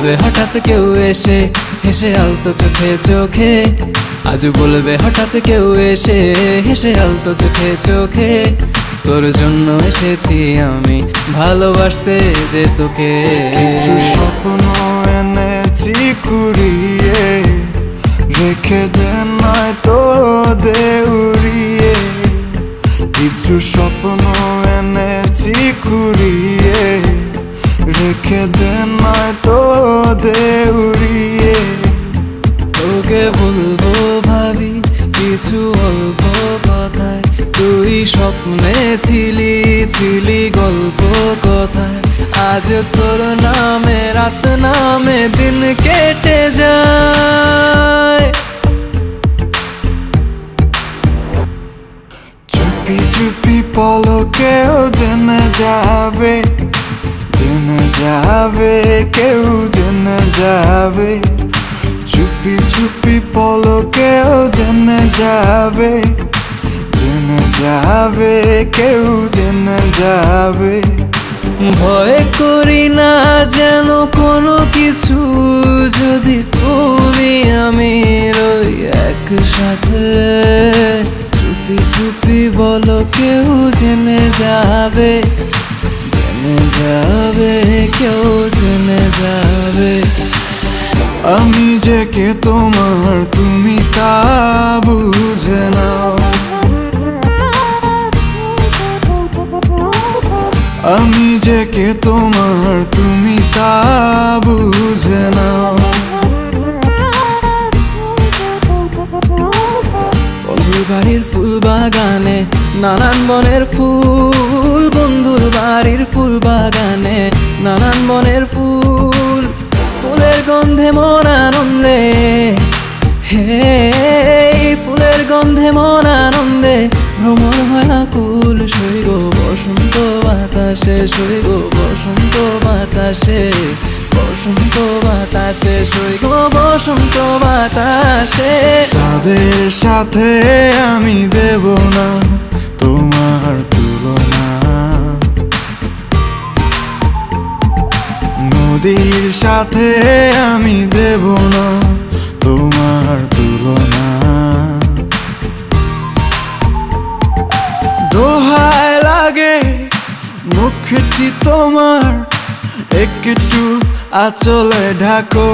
বলবে হঠাৎ কেউ এসে হেসে আলতো চোখে চোখে, আজ বলবে হঠাৎ কেউ এসে হেসে আলতো চোখে চোখে, তোর জন্য এসেছি আমি ভালোবাসতে যে তোকে। কিছু স্বপ্ন এনেছি কুড়িয়ে, রেখে দে নয়তো দে উড়িয়ে। কিছু স্বপ্ন এনেছি কুড়িয়ে, রেখে দে নয়তো দে উড়িয়ে। তোকে বলবো ভাবি কিছু অল্প কথায়, তুই স্বপ্নে ছিলি ছিলি গল্প কথায়, আজ তোর নামে রাত নামে দিন কেটে যায়। চুপি চুপি পলকেও জেনে যাবে, জেনে যাবে কেউ জেনে যাবে। চুপি চুপি পলকেও জেনে যাবে, জেনে যাবে কেউ জেনে যাবে। ভয় করি না যেন কোনো কিছু, যদি তুমি আমি রই একসাথে। চুপি চুপি বলো কেউ জেনে যাবে, জেনে যাবে কেউ জেনে যাবে। আমি যে কে তোমার তুমি তা বুঝে নাও, আমি যে কে তোমার তুমি তা বুঝে নাও। বন্ধুর বাড়ির ফুল বাগানে নানান বনের ফুল, বন্ধুর বাড়ির ফুল বাগানে নানান বনের ফুল, ফুলের গন্ধে মন আনন্দে, হে ফুলের গন্ধে মন আনন্দে ভ্রমণ হয় আকুল। সই গো বসন্ত বাতাসে, সই গো বসন্ত বাতাসে, বসন্ত বাতাসে, সই গো বসন্ত বাতাসে। তাদের সাথে আমি দেব না তোমার তুলনা, নদীর সাথে আমি দেব না তোমার তুলনা। দোহায় লাগে মুখটি তোমার, একটু আঁচলে ঢাকো।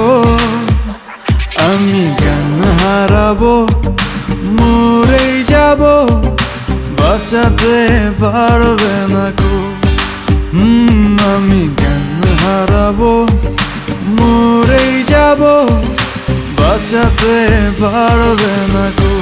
আমি জ্ঞান হারাবো, মরেই যাব, বাঁচাতে পারবে না কো। আমি জ্ঞান হারাবো, মরেই যাব, বাঁচাতে পারবে না কো।